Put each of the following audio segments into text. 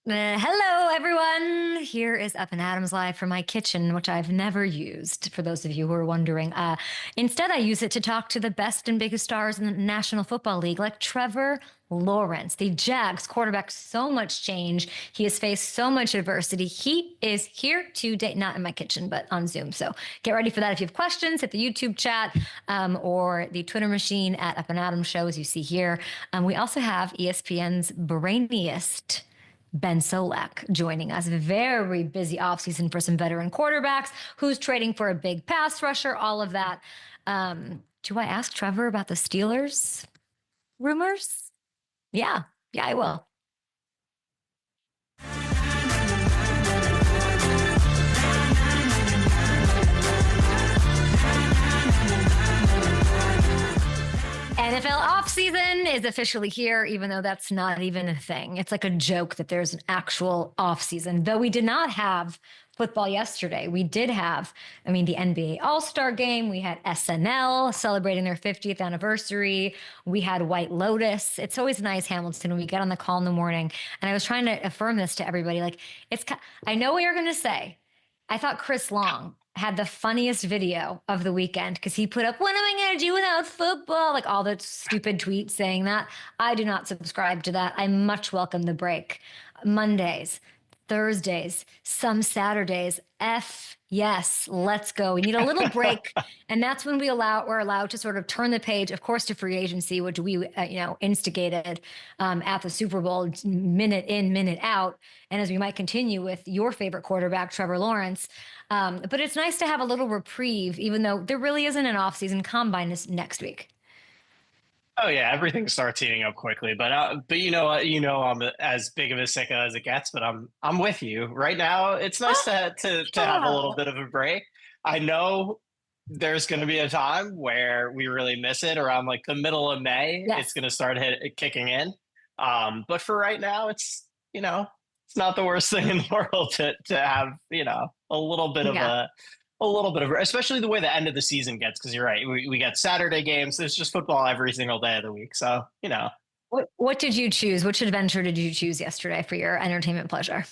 Hello, everyone. Here is Up and Adams Live from my kitchen, which I've never used, for those of you who are wondering. Instead, I use it to talk to the best and biggest stars in the National Football League, like Trevor Lawrence, the Jags quarterback. So much change. He has faced so much adversity. He is here today, not in my kitchen, but on Zoom. So get ready for that. If you have questions, hit the YouTube chat or the Twitter machine at Up and Adams Show, as you see here. We also have ESPN's brainiest Ben Solak joining us. Very busy offseason for some veteran quarterbacks. Who's trading for a big pass rusher? All of that. Do I ask Trevor about the Steelers rumors? Yeah, I will. NFL offseason is officially here, even though that's not even a thing. It's like a joke that there's an actual offseason, though we did not have football yesterday. We did have, the NBA All-Star Game. We had SNL celebrating their 50th anniversary. We had White Lotus. It's always nice, Hamilton, when we get on the call in the morning. And I was trying to affirm this to everybody. Like, I know what you're going to say. I thought Chris Long had the funniest video of the weekend because he put up, what am I going to do without football? Like all the stupid tweets saying that. I do not subscribe to that. I much welcome the break. Mondays, Thursdays, some Saturdays. Yes, let's go. We need a little break. And that's when we're allowed to sort of turn the page, of course, to free agency, which we, instigated at the Super Bowl, minute in, minute out. And as we might continue with your favorite quarterback, Trevor Lawrence. But it's nice to have a little reprieve, even though there really isn't an offseason. Combine is next week. Oh yeah, everything starts heating up quickly. But you know what? I'm as big of a sicko as it gets. But I'm with you right now. It's nice to have a little bit of a break. I know there's going to be a time where we really miss it around like the middle of May. Yes. It's going to start kicking in. But for right now, it's not the worst thing in the world to have a little bit of especially the way the end of the season gets, because you're right, we get Saturday games. There's just football every single day of the week, so What did you choose? Which adventure did you choose yesterday for your entertainment pleasure?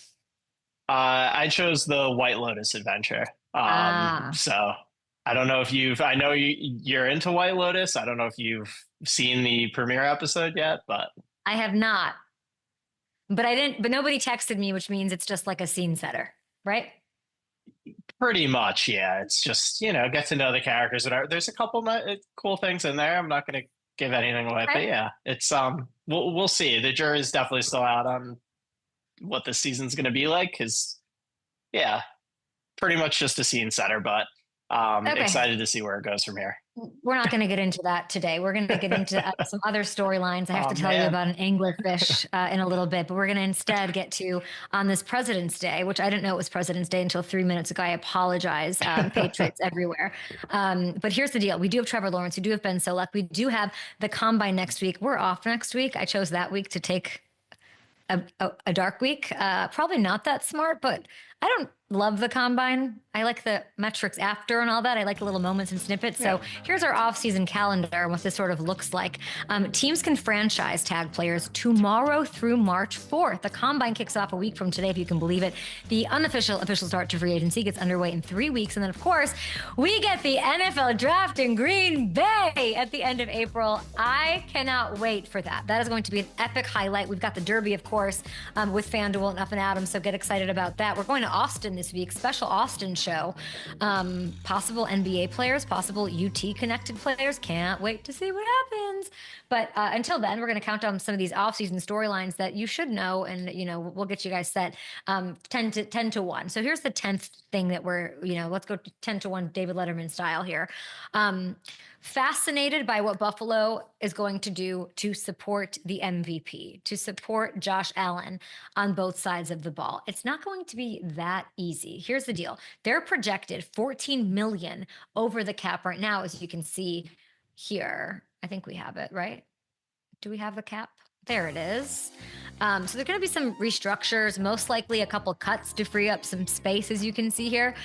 I chose the White Lotus adventure. So I don't know if I know you're into White Lotus. I don't know if you've seen the premiere episode yet, but I have not, but I didn't, but nobody texted me, which means it's just like a scene setter, right? pretty much, yeah. It's just, get to know the characters. There's a couple cool things in there. I'm not going to give anything away, but yeah, it's we'll see. The jury's definitely still out on what this season's going to be like, because yeah, pretty much just a scene setter, but excited to see where it goes from here. We're not going to get into that today. We're going to get into some other storylines. I have to tell you about an anglerfish in a little bit, but we're going to instead get to on this President's Day, which I didn't know it was President's Day until 3 minutes ago. I apologize, Patriots everywhere. But here's the deal. We do have Trevor Lawrence. We do have Ben Solak. We do have the Combine next week. We're off next week. I chose that week to take a dark week. Probably not that smart, but I don't love the Combine. I like the metrics after and all that. I like the little moments and snippets. So here's our off-season calendar and what this sort of looks like. Teams can franchise tag players tomorrow through March 4th. The Combine kicks off a week from today, if you can believe it. The official start to free agency gets underway in 3 weeks. And then, of course, we get the NFL draft in Green Bay at the end of April. I cannot wait for that. That is going to be an epic highlight. We've got the Derby, of course, with FanDuel and Up and Adams, so get excited about that. We're going to Austin this week, special Austin show. Possible NBA players, possible UT connected players. Can't wait to see what happens. But until then, we're going to count down some of these off-season storylines that you should know, and we'll get you guys set 10 to 1. So here's the 10th thing that we're let's go 10 to 1 David Letterman style here. Fascinated by what Buffalo is going to do to support the MVP, to support Josh Allen on both sides of the ball. It's not going to be that easy. Here's the deal. They're projected $14 million over the cap right now, as you can see here. I think we have it, right? Do we have the cap? There it is. So there's going to be some restructures, most likely a couple cuts to free up some space, as you can see here.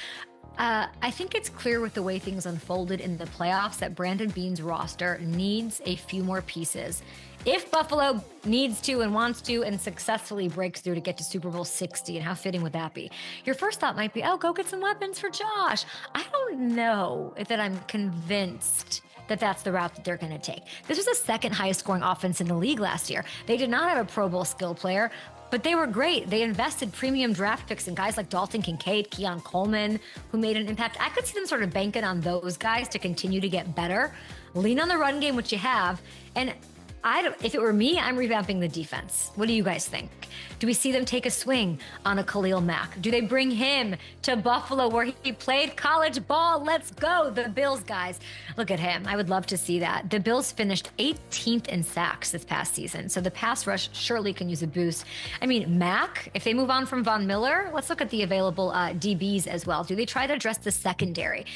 I think it's clear with the way things unfolded in the playoffs that Brandon Beane's roster needs a few more pieces if Buffalo needs to and wants to and successfully breaks through to get to Super Bowl 60, and how fitting would that be? Your first thought might be, oh, go get some weapons for Josh. I don't know if that I'm convinced that that's the route that they're going to take. This was the second highest scoring offense in the league last year. They did not have a Pro Bowl skill player, but they were great. They invested premium draft picks in guys like Dalton Kincaid, Keon Coleman, who made an impact. I could see them sort of banking on those guys to continue to get better. Lean on the run game, which you have. And if it were me, I'm revamping the defense. What do you guys think? Do we see them take a swing on a Khalil Mack? Do they bring him to Buffalo where he played college ball? Let's go. The Bills, guys. Look at him. I would love to see that. The Bills finished 18th in sacks this past season, so the pass rush surely can use a boost. I mean, Mack, if they move on from Von Miller, let's look at the available DBs as well. Do they try to address the secondary?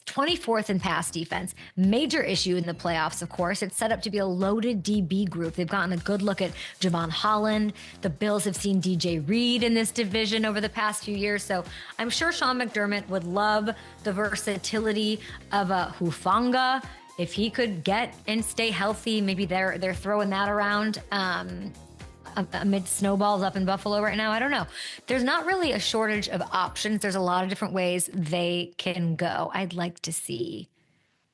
24th in pass defense. Major issue in the playoffs, of course. It's set up to be a loaded DB group. They've gotten a good look at Javon Holland. The Bills have seen DJ Reed in this division over the past few years. So I'm sure Sean McDermott would love the versatility of a Hufanga. If he could get and stay healthy, maybe they're throwing that around amid snowballs up in Buffalo right now. I don't know. There's not really a shortage of options. There's a lot of different ways they can go. I'd like to see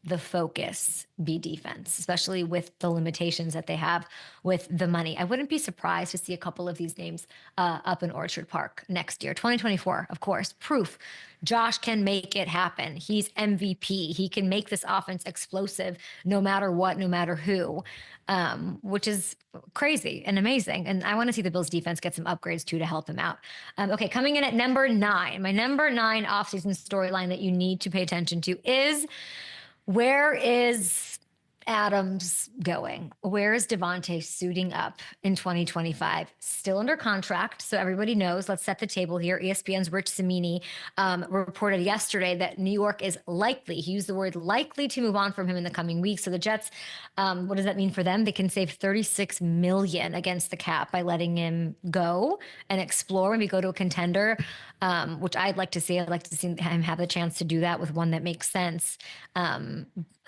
the focus be defense, especially with the limitations that they have with the money. I wouldn't be surprised to see a couple of these names up in Orchard Park next year. 2024, of course, proof. Josh can make it happen. He's MVP. He can make this offense explosive no matter what, no matter who, which is crazy and amazing. And I want to see the Bills defense get some upgrades too to help him out. Okay, coming in at number 9, my number 9 offseason storyline that you need to pay attention to is, where is Adams going? Where is Devontae suiting up in 2025? Still under contract, so everybody knows. Let's set the table here. ESPN's Rich Cimini reported yesterday that New York is likely, he used the word likely, to move on from him in the coming weeks. So the Jets, what does that mean for them? They can save $36 million against the cap by letting him go and explore, maybe go to a contender, which I'd like to see. I'd like to see him have the chance to do that with one that makes sense.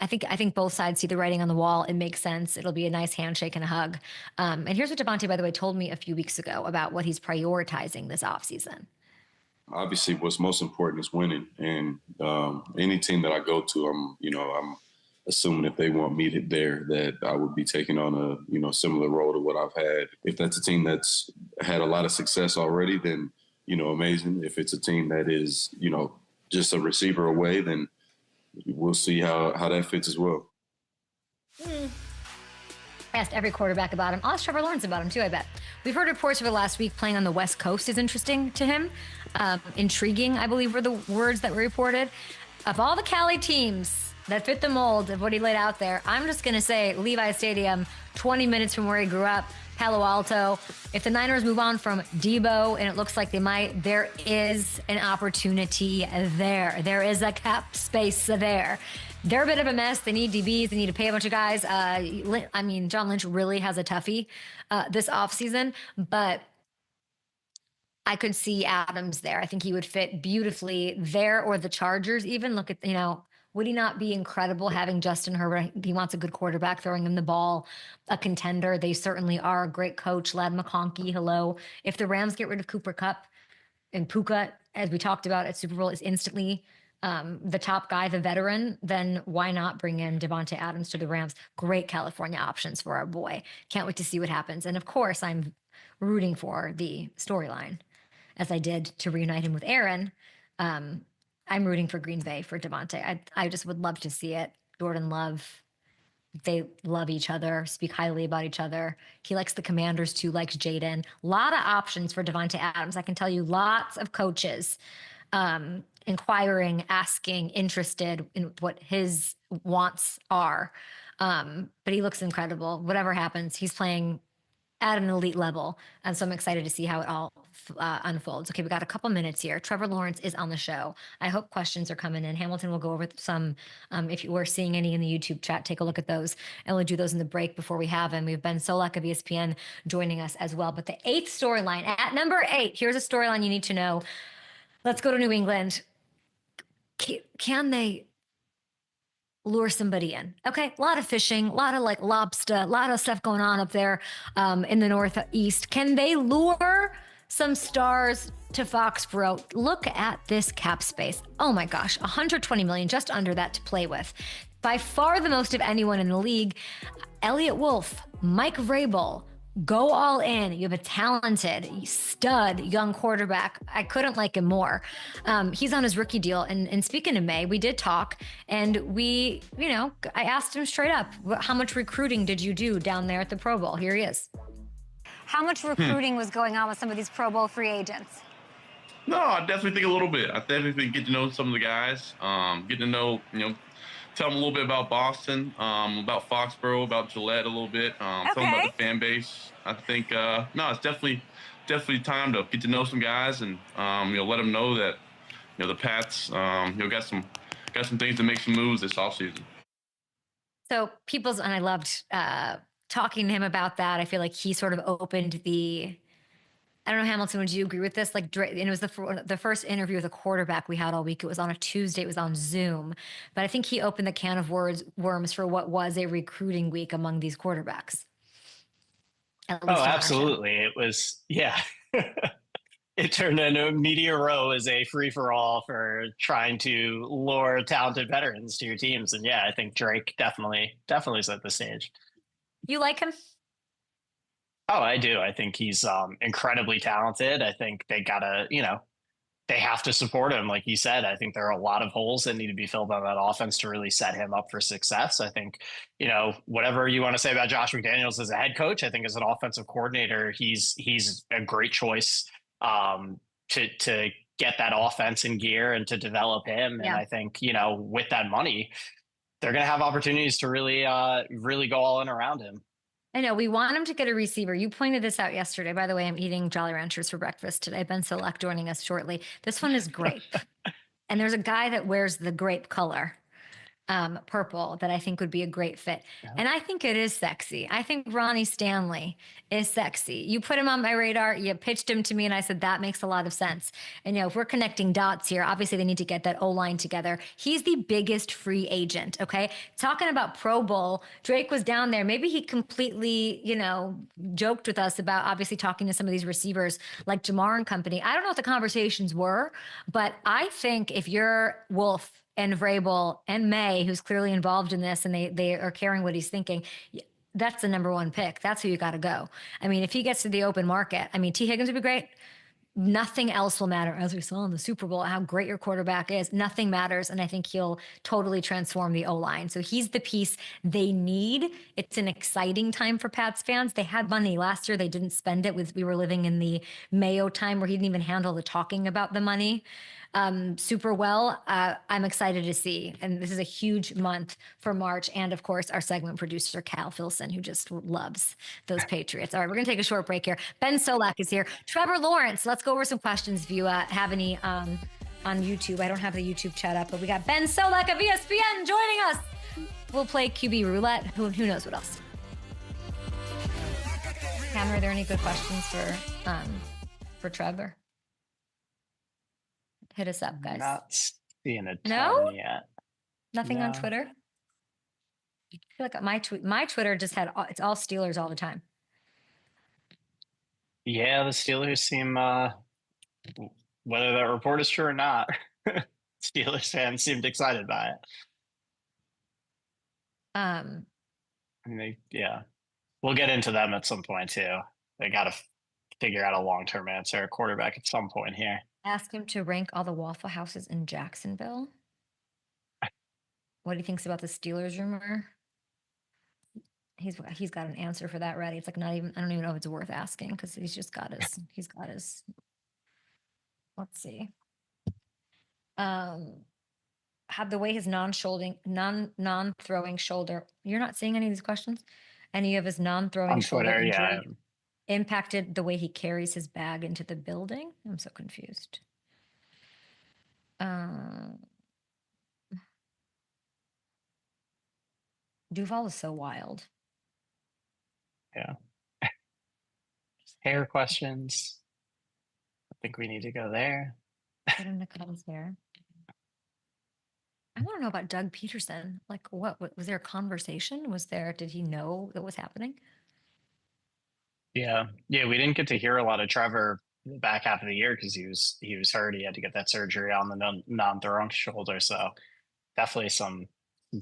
I think both sides see the writing on the wall. It makes sense. It'll be a nice handshake and a hug. And here's what Devontae, by the way, told me a few weeks ago about what he's prioritizing this offseason. Obviously, what's most important is winning. And any team that I go to, I'm assuming if they want me there, that I would be taking on a, similar role to what I've had. If that's a team that's had a lot of success already, then, amazing. If it's a team that is, just a receiver away, then we'll see how that fits as well. I asked every quarterback about him. I'll ask Trevor Lawrence about him too, I bet. We've heard reports over the last week playing on the West Coast is interesting to him. Intriguing, I believe, were the words that were reported. Of all the Cali teams that fit the mold of what he laid out there, I'm just going to say Levi Stadium, 20 minutes from where he grew up, Palo Alto. If the Niners move on from Debo, and it looks like they might, there is an opportunity there. There is a cap space there. They're a bit of a mess. They need DBs. They need to pay a bunch of guys. John Lynch really has a toughie this offseason, but I could see Adams there. I think he would fit beautifully there, or the Chargers even. Look at, would he not be incredible having Justin Herbert? He wants a good quarterback, throwing him the ball, a contender. They certainly are. A great coach, Lad McConkey, hello. If the Rams get rid of Cooper Kupp, and Puka, as we talked about at Super Bowl, is instantly the top guy, the veteran, then why not bring in Devontae Adams to the Rams? Great California options for our boy. Can't wait to see what happens. And of course, I'm rooting for the storyline, as I did to reunite him with Aaron. I'm rooting for Green Bay for Devontae. I just would love to see it. Jordan Love, they love each other, speak highly about each other. He likes the Commanders too, likes Jaden. A lot of options for Devontae Adams. I can tell you lots of coaches inquiring, asking, interested in what his wants are. But he looks incredible. Whatever happens, he's playing at an elite level. And so I'm excited to see how it all unfolds. Okay, we got a couple minutes here. Trevor Lawrence is on the show. I hope questions are coming in. Hamilton will go over some. If you were seeing any in the YouTube chat, take a look at those. And we'll do those in the break before we have him. We have Ben Solak of ESPN joining us as well. But the 8th storyline, at number 8, here's a storyline you need to know. Let's go to New England. Can they lure somebody in. Okay. A lot of fishing, a lot of like lobster, a lot of stuff going on up there in the Northeast. Can they lure some stars to Foxborough? Look at this cap space. Oh my gosh, 120 million, just under that to play with. By far the most of anyone in the league. Elliott Wolf, Mike Vrabel, go all in. You have a talented, stud young quarterback. I couldn't like him more. He's on his rookie deal. And speaking of May, we did talk, and I asked him straight up, how much recruiting did you do down there at the Pro Bowl? Here he is. How much recruiting was going on with some of these Pro Bowl free agents? No, I definitely think a little bit. I definitely get to know some of the guys, get to know, tell them a little bit about Boston, about Foxborough, about Gillette a little bit, tell them about the fan base. I think, it's definitely time to get to know some guys and, let them know that, the Pats, got some things to make some moves this offseason. So and I loved talking to him about that. I feel like he sort of opened I don't know, Hamilton, would you agree with this? Like, and it was the first interview with a quarterback we had all week. It was on a Tuesday. It was on Zoom. But I think he opened the can of worms for what was a recruiting week among these quarterbacks. Oh, absolutely. It was, yeah. It turned into media row as a free-for-all for trying to lure talented veterans to your teams. And yeah, I think Drake definitely set the stage. You like him? Oh, I do. I think he's incredibly talented. I think they gotta, they have to support him. Like you said, I think there are a lot of holes that need to be filled on that offense to really set him up for success. I think, whatever you want to say about Josh McDaniels as a head coach, I think as an offensive coordinator, he's a great choice to get that offense in gear and to develop him. Yeah. And I think, with that money, they're going to have opportunities to really go all in around him. I know we want him to get a receiver. You pointed this out yesterday. By the way, I'm eating Jolly Ranchers for breakfast today. Ben Solak joining us shortly. This one is grape. And there's a guy that wears the grape color, purple, that I think would be a great fit. Yeah. And I think it is sexy. I think Ronnie Stanley is sexy. You put him on my radar, you pitched him to me, and I said, that makes a lot of sense. And, if we're connecting dots here, obviously they need to get that O-line together. He's the biggest free agent, okay? Talking about Pro Bowl, Drake was down there. Maybe he completely, joked with us about obviously talking to some of these receivers like Jamar and company. I don't know what the conversations were, but I think if you're Wolf and Vrabel and May, who's clearly involved in this, and they are caring what he's thinking, that's the number one pick. That's who you got to go. I mean, if he gets to the open market, T. Higgins would be great. Nothing else will matter. As we saw in the Super Bowl, how great your quarterback is, nothing matters. And I think he'll totally transform the O-line. So he's the piece they need. It's an exciting time for Pats fans. They had money last year. They didn't spend it. We were living in the Mayo time where he didn't even handle the talking about the money super well. I'm excited to see. And this is a huge month for March. And of course, our segment producer, Cal Filson, who just loves those Patriots. All right, we're going to take a short break here. Ben Solak is here. Trevor Lawrence, let's go over some questions if you have any on YouTube. I don't have the YouTube chat up, but we got Ben Solak of ESPN joining us. We'll play QB roulette. Who knows what else? Cameron, are there any good questions for Trevor? Hit us up, guys. Not seeing a ton yet. Nothing on Twitter? I feel like my Twitter just it's all Steelers all the time. Yeah, the Steelers seem, whether that report is true or not, Steelers fans seemed excited by it. We'll get into them at some point too. They got to figure out a long-term answer, quarterback at some point here. Ask him to rank all the Waffle Houses in Jacksonville. What he thinks about the Steelers rumor. He's got an answer for that ready. It's like I don't even know if it's worth asking because he's got his. Let's see. Had the way his non-throwing shoulder. You're not seeing any of these questions? Any of his non-throwing shoulder injury impacted the way he carries his bag into the building? I'm so confused. Duval is so wild. Yeah. Hair questions. I think we need to go there. Get him to cut his hair. I want to know about Doug Peterson. Like, what was there a conversation? Did he know that was happening? Yeah, yeah, we didn't get to hear a lot of Trevor in the back half of the year because he was hurt. He had to get that surgery on the non-throwing shoulder. So definitely some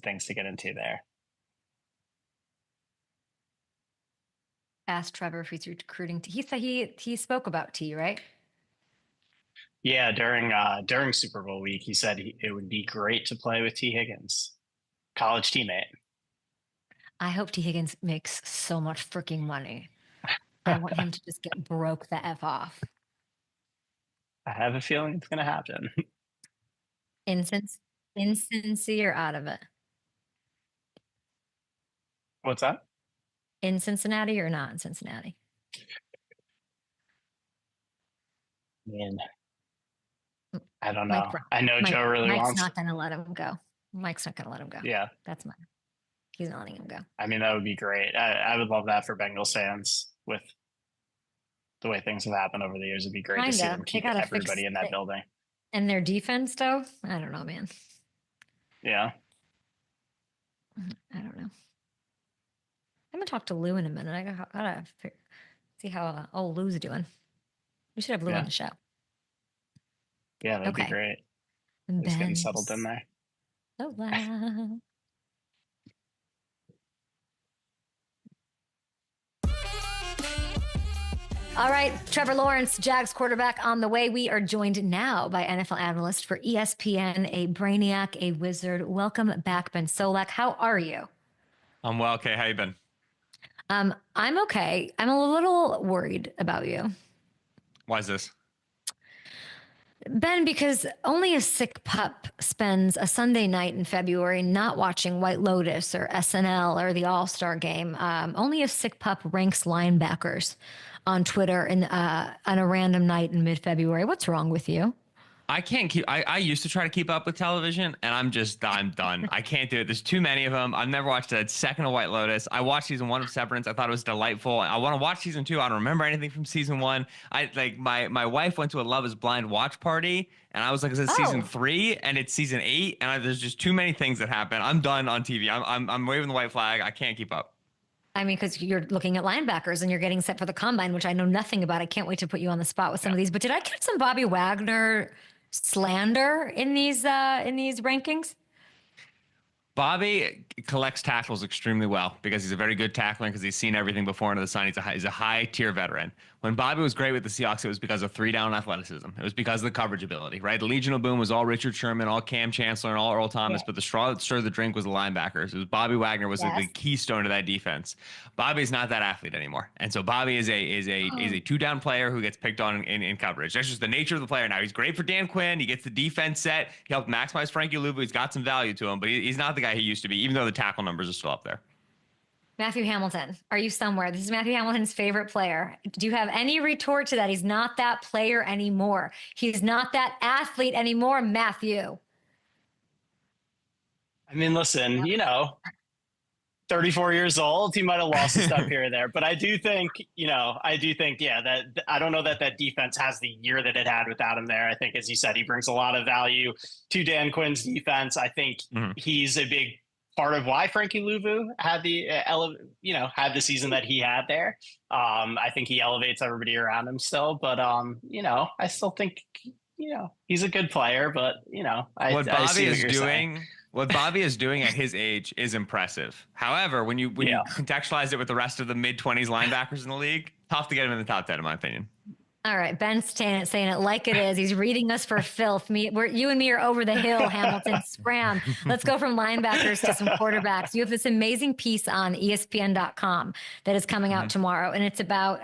things to get into there. Asked Trevor if he's recruiting. He said he spoke about T, right? Yeah, during Super Bowl week, he said it would be great to play with T. Higgins, college teammate. I hope T. Higgins makes so much freaking money. I want him to just get broke the F off. I have a feeling it's going to happen. Incincy or out of it? What's that? In Cincinnati or not in Cincinnati? Man, I don't know. I know Joe really Mike's wants. Mike's not going to let him go. Mike's not going to let him go. Yeah, that's mine. He's not letting him go. I mean, that would be great. I would love that for Bengals fans with the way things have happened over the years. It'd be great to see them keep everybody in that building. And their defense, though, I don't know, man. Yeah. I don't know. I haven't talked to Lou in a minute. I gotta see how old Lou's doing. We should have Lou on the show. Yeah, that'd be great. He's getting settled in there. Solak. All right, Trevor Lawrence, Jags quarterback on the way. We are joined now by NFL analyst for ESPN, a brainiac, a wizard. Welcome back, Ben Solak. How are you? I'm well, Kay. How you been? I'm okay. I'm a little worried about you. Why is this? Ben, because only a sick pup spends a Sunday night in February not watching White Lotus or SNL or the All-Star Game. Only a sick pup ranks linebackers on Twitter on a random night in mid-February. What's wrong with you? I can't keep. I used to try to keep up with television, and I'm done. I can't do it. There's too many of them. I've never watched a second of White Lotus. I watched season 1 of Severance. I thought it was delightful. I want to watch season 2. I don't remember anything from season 1. My wife went to a Love Is Blind watch party, and I was like, "Is it season 3?" And it's season 8, and there's just too many things that happen. I'm done on TV. I'm waving the white flag. I can't keep up. I mean, because you're looking at linebackers and you're getting set for the combine, which I know nothing about. I can't wait to put you on the spot with some of these. But did I get some Bobby Wagner slander in these rankings? Bobby collects tackles extremely well because he's a very good tackler and because he's seen everything before under the sun. He's a high tier veteran. When Bobby was great with the Seahawks, it was because of 3-down athleticism. It was because of the coverage ability, right? The Legion of Boom was all Richard Sherman, all Cam Chancellor, and all Earl Thomas, but the straw that stirred the drink was the linebackers. It was Bobby Wagner was the keystone to that defense. Bobby's not that athlete anymore, and so Bobby is a 2-down player who gets picked on in coverage. That's just the nature of the player now. He's great for Dan Quinn. He gets the defense set. He helped maximize Frankie Louvu. He's got some value to him, but he's not the guy he used to be, even though the tackle numbers are still up there. Matthew Hamilton, are you somewhere? This is Matthew Hamilton's favorite player. Do you have any retort to that? He's not that player anymore. He's not that athlete anymore, Matthew. I mean, listen, 34 years old, he might have lost his stuff here or there. But I do think, that I don't know that defense has the year that it had without him there. I think, as you said, he brings a lot of value to Dan Quinn's defense. I think he's a big part of why Frankie Louvu had the season that he had there. I think he elevates everybody around him still, but I still think he's a good player. But what Bobby is doing at his age is impressive. However, when you contextualize it with the rest of the mid-20s linebackers in the league, tough to get him in the top 10, in my opinion. All right, Ben's saying it like it is. He's reading us for filth. You and me are over the hill, Hamilton. Scram. Let's go from linebackers to some quarterbacks. You have this amazing piece on ESPN.com that is coming out tomorrow, and it's about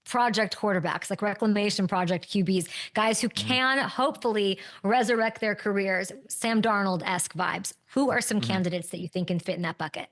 project quarterbacks, like reclamation project QBs, guys who can hopefully resurrect their careers, Sam Darnold-esque vibes. Who are some candidates that you think can fit in that bucket?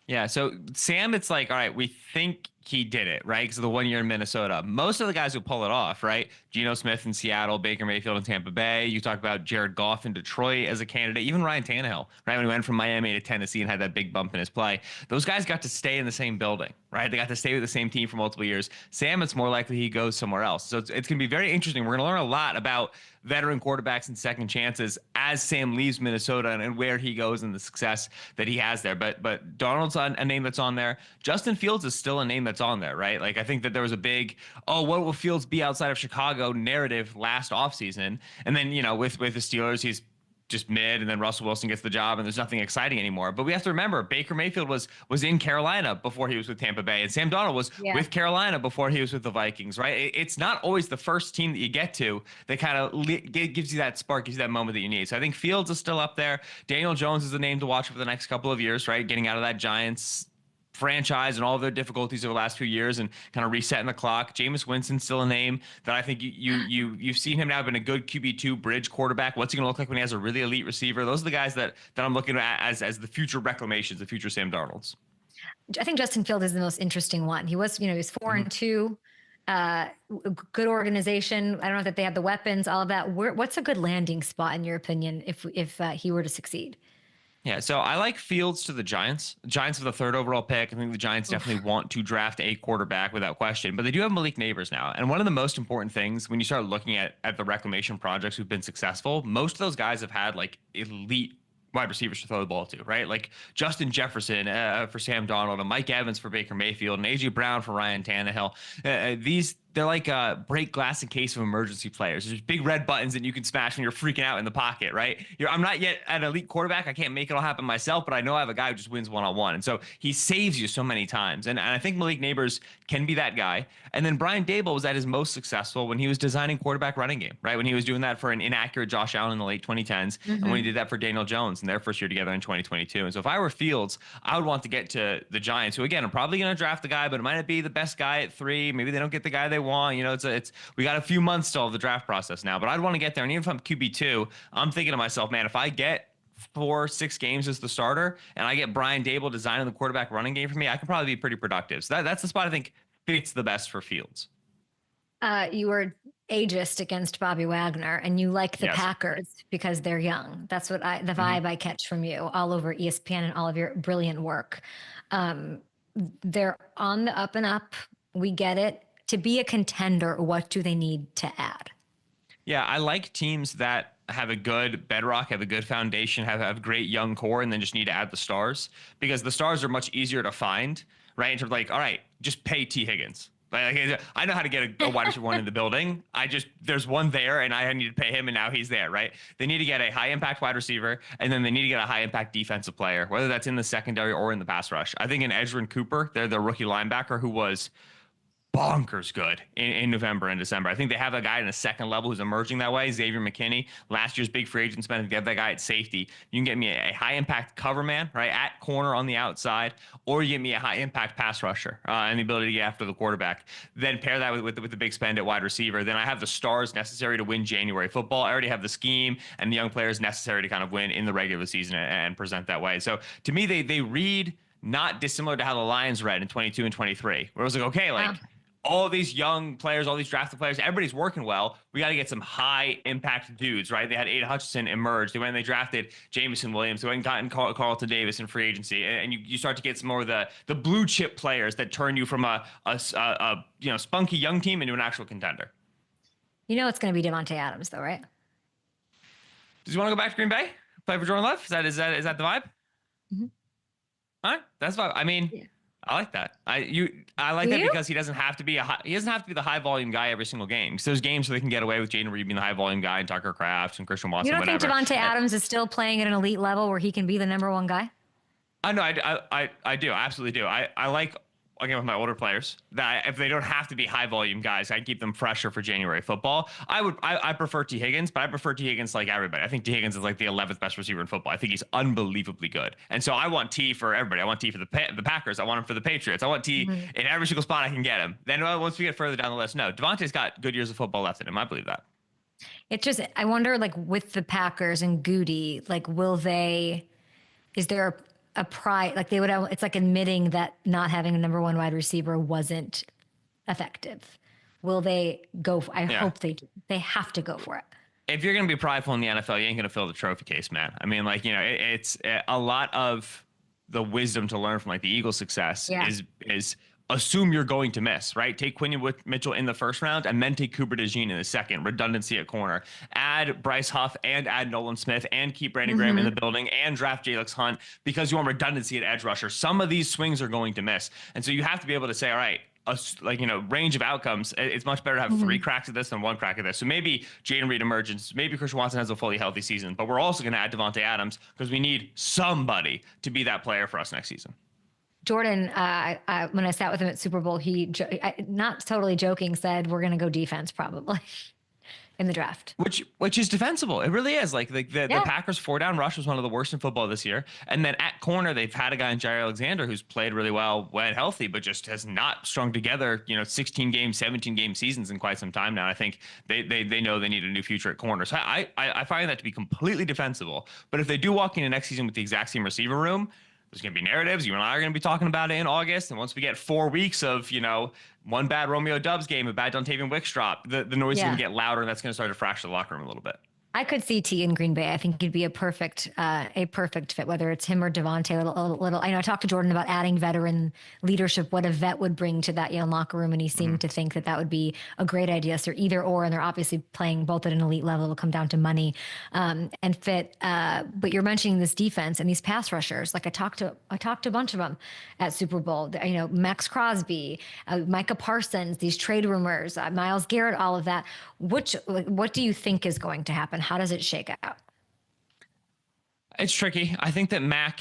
Yeah, so Sam, it's like, all right, we think he did it, right? Because of the 1 year in Minnesota. Most of the guys who pull it off, right? Geno Smith in Seattle, Baker Mayfield in Tampa Bay. You talk about Jared Goff in Detroit as a candidate. Even Ryan Tannehill, right? When he went from Miami to Tennessee and had that big bump in his play. Those guys got to stay in the same building, right? They got to stay with the same team for multiple years. Sam, it's more likely he goes somewhere else. So it's going to be very interesting. We're going to learn a lot about veteran quarterbacks and second chances as as Sam leaves Minnesota and where he goes and the success that he has there. But Darnold's a name that's on there. Justin Fields is still a name that's on there, right? Like I think that there was a big, oh, what will Fields be outside of Chicago narrative last offseason. And then, with the Steelers, he's just mid, and then Russell Wilson gets the job and there's nothing exciting anymore. But we have to remember Baker Mayfield was in Carolina before he was with Tampa Bay, and Sam Darnold was with Carolina before he was with the Vikings, right? It's not always the first team that you get to that kind of gives you that spark, gives you that moment that you need. So I think Fields is still up there. Daniel Jones is the name to watch for the next couple of years, right? Getting out of that Giants franchise and all of their difficulties over the last few years and kind of resetting the clock. Jameis Winston's still a name that I think you've seen him now been a good QB2 bridge quarterback. What's he going to look like when he has a really elite receiver? Those are the guys that I'm looking at as the future reclamations, the future Sam Darnolds. I think Justin Field is the most interesting one. He was, he was 4-2, good organization. I don't know that they have the weapons, all of that. What's a good landing spot in your opinion if he were to succeed? Yeah, so I like Fields to the Giants. Giants have the 3rd overall pick. I think the Giants definitely want to draft a quarterback without question, but they do have Malik Neighbors now. And one of the most important things when you start looking at the reclamation projects who've been successful, most of those guys have had like elite wide receivers to throw the ball to, right? Like Justin Jefferson for Sam Darnold, and Mike Evans for Baker Mayfield, and A.J. Brown for Ryan Tannehill. They're like break glass in case of emergency players. There's big red buttons that you can smash when you're freaking out in the pocket, right? I'm not yet an elite quarterback. I can't make it all happen myself, but I know I have a guy who just wins one-on-one. And so he saves you so many times. And I think Malik Neighbors can be that guy. And then Brian Daboll was at his most successful when he was designing quarterback running game, right? When he was doing that for an inaccurate Josh Allen in the late 2010s, and when he did that for Daniel Jones in their first year together in 2022. And so if I were Fields, I would want to get to the Giants, who again are probably going to draft the guy, but it might not be the best guy at 3. Maybe they don't get the guy they want. We got a few months still of the draft process now, but I'd want to get there. And even if I'm QB2, I'm thinking to myself, man, if I get 4-6 games as the starter and I get Brian Daboll designing the quarterback running game for me, I could probably be pretty productive. So that's the spot I think fits the best for Fields. You were ageist against Bobby Wagner, and you like the Packers because they're young. That's what the vibe I catch from you all over ESPN and all of your brilliant work. They're on the up and up. We get it. To be a contender, what do they need to add? Yeah, I like teams that have a good bedrock, have a good foundation, have great young core, and then just need to add the stars, because the stars are much easier to find, right? In terms of like, all right, just pay T. Higgins. Like, I know how to get a wide receiver one in the building. There's one there, and I need to pay him, and now he's there, right? They need to get a high-impact wide receiver, and then they need to get a high-impact defensive player, whether that's in the secondary or in the pass rush. I think in Edgerrin Cooper, they're the rookie linebacker who was bonkers good in November and December. I think they have a guy in the second level who's emerging that way, Xavier McKinney. Last year's big free agent spend to get that guy at safety. You can get me a high-impact cover man, right, at corner on the outside, or you get me a high-impact pass rusher and the ability to get after the quarterback. Then pair that with the big spend at wide receiver. Then I have the stars necessary to win January football. I already have the scheme and the young players necessary to kind of win in the regular season and present that way. So to me, they read not dissimilar to how the Lions read in 22 and 23, where it was like, okay, like, all these young players, all these drafted players, everybody's working well. We got to get some high impact dudes, right? They had Aiden Hutchinson emerge. They went and they drafted Jameson Williams. They went and gotten Carlton Davis in free agency. And you start to get some more of the blue chip players that turn you from a spunky young team into an actual contender. It's going to be Devontae Adams though, right? Does he want to go back to Green Bay? Play for Jordan Love? Is that the vibe? Mm-hmm. All right. That's vibe. I mean, yeah. I like that. I like that because he doesn't have to be the high volume guy every single game. Because there's games where they can get away with Jaden Reed being the high volume guy and Tucker Kraft and Christian Watson. You don't think Devontae Adams is still playing at an elite level where he can be the number one guy? I know. I do. I absolutely do. I like, again, with my older players, that if they don't have to be high volume guys, I keep them fresher for January football. I prefer T. Higgins, but I prefer T. Higgins like everybody. I think T. Higgins is like the 11th best receiver in football. I think he's unbelievably good. And so I want T for everybody. I want T for the Packers. I want him for the Patriots. I want T in every single spot I can get him. Then once we get further down the list, no, Devontae's got good years of football left in him. I believe that. It's just, I wonder, like with the Packers and Goody, like is there a pride, like it's like admitting that not having a number one wide receiver wasn't effective. Will they go? I hope they do. They have to go for it. If you're going to be prideful in the NFL, you ain't going to fill the trophy case, man. I mean, like, it's a lot of the wisdom to learn from like the Eagles' success is assume you're going to miss, right? Take Quinion Mitchell in the first round and then take Cooper DeJean in the second. Redundancy at corner. Add Bryce Huff and add Nolan Smith and keep Brandon Graham in the building and draft Jalix Hunt because you want redundancy at edge rusher. Some of these swings are going to miss. And so you have to be able to say, all right, range of outcomes. It's much better to have 3 cracks at this than 1 crack at this. So maybe Jaden Reed emerges. Maybe Christian Watson has a fully healthy season. But we're also going to add Devontae Adams because we need somebody to be that player for us next season. Jordan, when I sat with him at Super Bowl, he, not totally joking, said we're going to go defense probably in the draft. Which is defensible. It really is. Like the Packers 4-down rush was one of the worst in football this year. And then at corner, they've had a guy in Jair Alexander who's played really well when healthy, but just has not strung together, 16 game, 17 game seasons in quite some time now. I think they know they need a new future at corner. So I find that to be completely defensible. But if they do walk into next season with the exact same receiver room, there's going to be narratives. You and I are going to be talking about it in August. And once we get 4 weeks of, one bad Romeo Doubs game, a bad Dontavian Wicks drop, the noise is going to get louder, and that's going to start to fracture the locker room a little bit. I could see T in Green Bay. I think he'd be a perfect fit, whether it's him or Devontae. I know I talked to Jordan about adding veteran leadership, what a vet would bring to that locker room, and he seemed to think that would be a great idea. So either or, and they're obviously playing both at an elite level. It'll come down to money and fit. But you're mentioning this defense and these pass rushers. Like I talked to a bunch of them at Super Bowl. Max Crosby, Micah Parsons, these trade rumors, Myles Garrett, all of that. What do you think is going to happen? How does it shake out? It's tricky. I think that Mac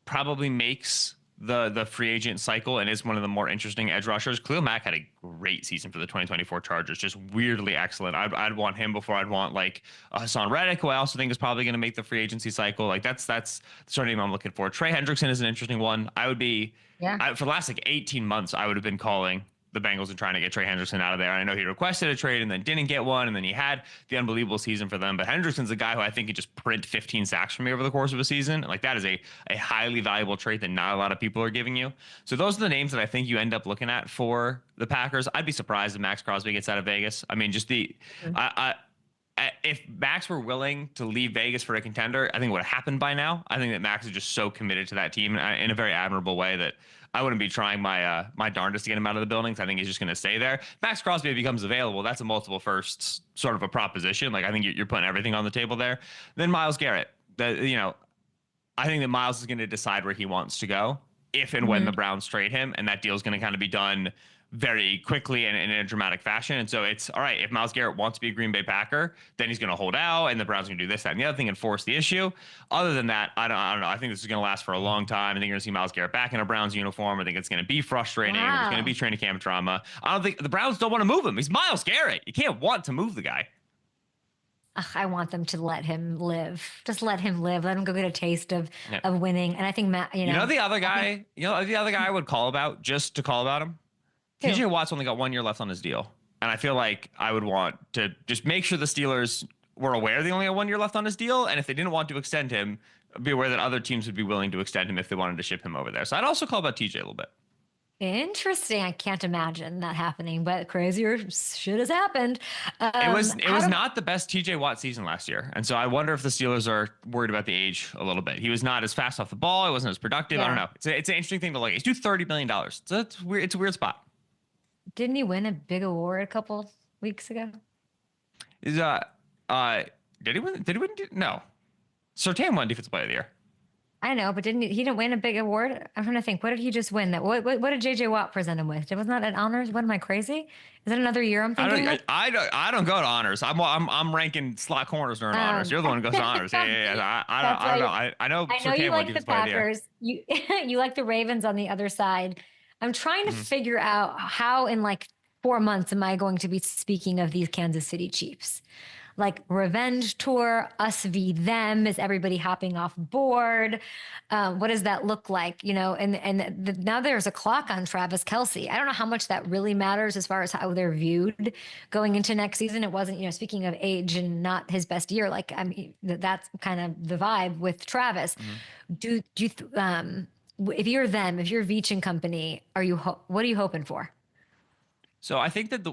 probably makes the free agent cycle and is one of the more interesting edge rushers. Khalil Mack had a great season for the 2024 Chargers, just weirdly excellent. I'd want him before I'd want like Hassan Reddick, who I also think is probably going to make the free agency cycle. Like that's the sort of name I'm looking for. Trey Hendrickson is an interesting one. I would be for the last 18 months, I would have been calling the Bengals and trying to get Trey Hendrickson out of there. I know he requested a trade and then didn't get one, and then he had the unbelievable season for them. But Hendrickson's a guy who I think could just print 15 sacks for me over the course of a season. Like that is a highly valuable trait that not a lot of people are giving you. So those are the names that I think you end up looking at for the Packers. I'd be surprised if Max Crosby gets out of Vegas. I mean, just if Max were willing to leave Vegas for a contender, I think it would have happened by now. I think that Max is just so committed to that team in a very admirable way that I wouldn't be trying my darndest to get him out of the building because I think he's just going to stay there. Max Crosby becomes available. That's a multiple firsts sort of a proposition. Like I think you're putting everything on the table there. Then Myles Garrett. I think that Myles is going to decide where he wants to go if and when the Browns trade him, and that deal is going to kind of be done very quickly and in a dramatic fashion. And so it's all right. If Myles Garrett wants to be a Green Bay Packer, then he's going to hold out and the Browns are going to do this, that, and the other thing and force the issue. Other than that, I don't know. I think this is going to last for a long time. I think you're going to see Myles Garrett back in a Browns uniform. I think it's going to be frustrating. Wow. There's going to be training camp drama. I don't think the Browns don't want to move him. He's Myles Garrett. You can't want to move the guy. I want them to let him live. Just let him live. Let him go get a taste of winning. And I think Matt, the other guy, the other guy I would call about just to call about him. TJ Watt's only got 1 year left on his deal. And I feel like I would want to just make sure the Steelers were aware they only had 1 year left on his deal. And if they didn't want to extend him, be aware that other teams would be willing to extend him if they wanted to ship him over there. So I'd also call about TJ a little bit. Interesting. I can't imagine that happening, but crazier shit has happened. It was not the best TJ Watt season last year. And so I wonder if the Steelers are worried about the age a little bit. He was not as fast off the ball. It wasn't as productive. I don't know. It's an interesting thing to look at. He's due $30 million. So it's weird. It's a weird spot. Didn't he win a big award a couple weeks ago? Did he win? No. Surtain won Defensive Player of the Year. I know, but he didn't win a big award? I'm trying to think. What did he just win? What did JJ Watt present him with? Was not an honors? What am I crazy? Is that another year I'm thinking? I don't go to honors. I'm ranking slot corners during honors. You're the one who goes to honors. Yeah. I don't know. I know you like the Packers. You like the Ravens on the other side. I'm trying to figure out how in like 4 months am I going to be speaking of these Kansas City Chiefs? Like revenge tour, us v them, is everybody hopping off board? What does that look like? Now there's a clock on Travis Kelce. I don't know how much that really matters as far as how they're viewed going into next season. It wasn't, speaking of age and not his best year, like that's kind of the vibe with Travis. Do you if you're them, if you're Veach and company, what are you hoping for? So I think that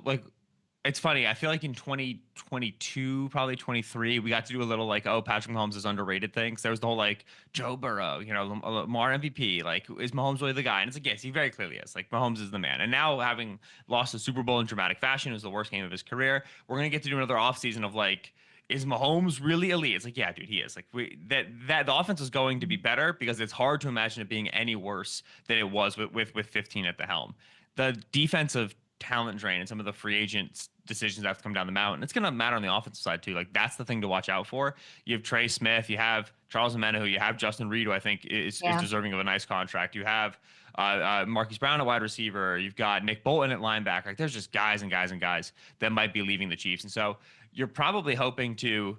It's funny. I feel like in 2022, probably 23, we got to do a little like, oh, Patrick Mahomes is underrated things. There was the whole like Joe Burrow, you know, Lamar MVP. Like, is Mahomes really the guy? And it's like, yes, he very clearly is. Like, Mahomes is the man. And now, having lost the Super Bowl in dramatic fashion, it was the worst game of his career. We're gonna get to do another offseason of like, is Mahomes really elite? It's like, yeah, dude, he is. Like, that the offense is going to be better, because it's hard to imagine it being any worse than it was with 15 at the helm. The defensive talent drain and some of the free agents decisions that have to come down the mountain, it's going to matter on the offensive side too. Like, that's the thing to watch out for. You have Trey Smith, you have Charles Omenihu, you have Justin Reed, who I think is deserving of a nice contract. You have Marquise Brown at wide receiver. You've got Nick Bolton at linebacker. Like, there's just guys and guys and guys that might be leaving the Chiefs. And so you're probably hoping to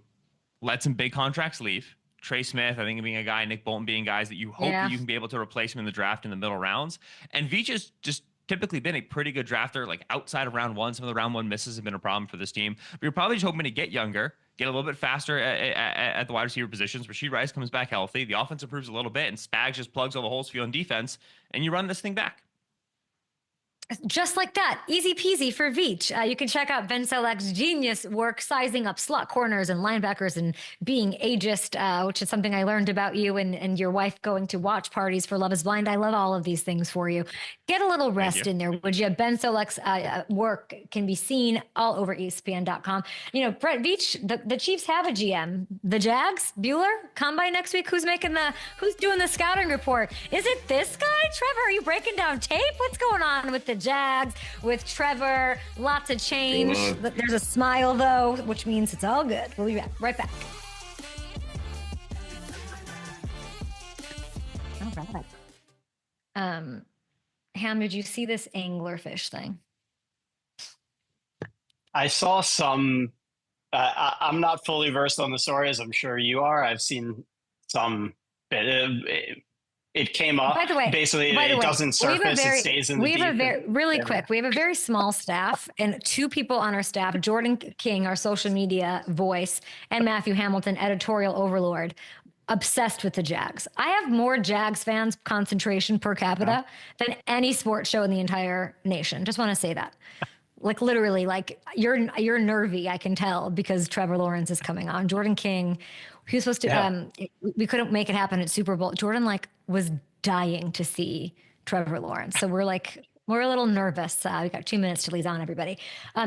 let some big contracts leave. Trey Smith, I think, being a guy, Nick Bolton being guys that you hope that you can be able to replace him in the draft in the middle rounds. And Veach has just typically been a pretty good drafter, like outside of round one. Some of the round one misses have been a problem for this team. But you're probably just hoping to get younger, get a little bit faster at the wide receiver positions. Rasheed Rice comes back healthy. The offense improves a little bit, and Spags just plugs all the holes for you on defense, and you run this thing back. Just like that, easy peasy for Veach. You can check out Ben Solak's genius work sizing up slot corners and linebackers and being ageist, which is something I learned about you and your wife going to watch parties for Love is Blind. I love all of these things for you. Get a little rest in there, would you? Ben Solak's work can be seen all over ESPN.com. You know, Brett Veach, the Chiefs have a GM. The Jags, Bueller, combine next week. Who's doing the scouting report? Is it this guy, Trevor? Are you breaking down tape? What's going on with the Jags, with Trevor? Lots of change. There's a smile though, which means it's all good. We'll be right back. All right. Ham, did you see this anglerfish thing? I saw some. I'm not fully versed on the story, as I'm sure you are. I've seen some bit of it came up. By the way, basically, it doesn't surface. It stays in the deep. We have a very small staff, and two people on our staff: Jordan King, our social media voice, and Matthew Hamilton, editorial overlord, obsessed with the Jags. I have more Jags fans concentration per capita than any sports show in the entire nation. Just want to say that. Like, literally, like, you're nervy, I can tell, because Trevor Lawrence is coming on. Jordan King, he was supposed to we couldn't make it happen at Super Bowl. Jordan was dying to see Trevor Lawrence. So we're a little nervous. We got 2 minutes till he's on, everybody.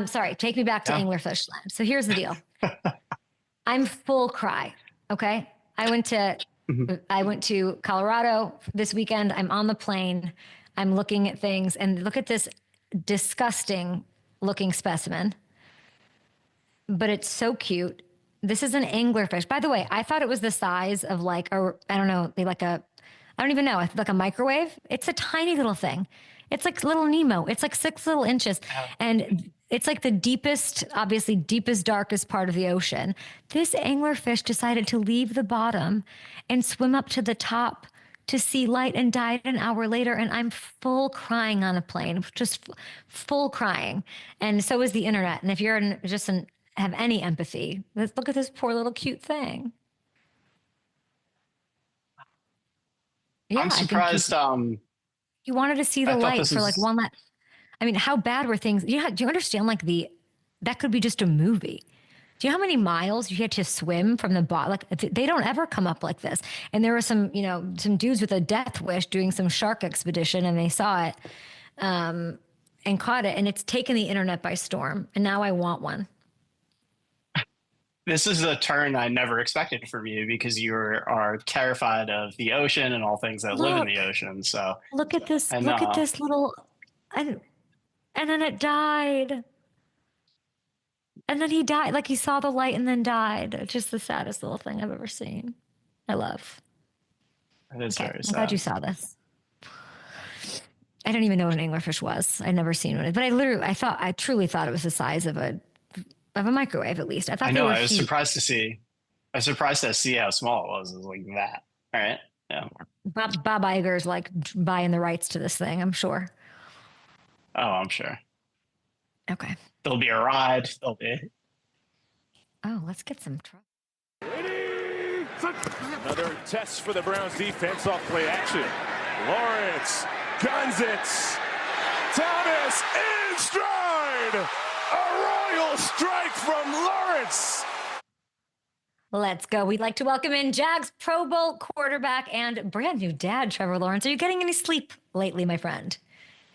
Sorry, take me back to anglerfish land. So here's the deal. I'm full cry. Okay. I went to Colorado this weekend. I'm on the plane. I'm looking at things, and look at this disgusting looking specimen, but it's so cute. This is an anglerfish. By the way, I thought it was the size of I don't even know, like a microwave. It's a tiny little thing. It's like little Nemo. It's like 6 little inches. And it's like the deepest, darkest part of the ocean. This anglerfish decided to leave the bottom and swim up to the top to see light, and died an hour later. And I'm full crying on a plane, just full crying. And so is the internet. And if you're have any empathy, look at this poor little cute thing. Yeah, I'm surprised. You wanted to see the light for one last. I mean, how bad were things? Do you understand? That could be just a movie. Do you know how many miles you had to swim from the bottom? They don't ever come up like this. And there were some dudes with a death wish doing some shark expedition, and they saw it and caught it, and it's taken the internet by storm. And now I want one. This is a turn I never expected from you, because you are terrified of the ocean and all things that live in the ocean. So look at this. Look at this little, and then it died. And then he died. He saw the light and then died. It's just the saddest little thing I've ever seen. I love. It is very sad. I'm glad you saw this. I don't even know what an anglerfish was. I'd never seen one. But I truly thought it was the size of a microwave, at least. I know. I was surprised to see how small it was. It was like that. All right. Yeah. Bob Iger's buying the rights to this thing, I'm sure. Oh, I'm sure. Okay. There'll be a ride. Oh, let's get some trouble. Another test for the Browns defense off play action. Lawrence guns it. Thomas in stride. A run. royal strike from Lawrence. Let's go. We'd like to welcome in Jags Pro Bowl quarterback and brand new dad, Trevor Lawrence. Are you getting any sleep lately, my friend?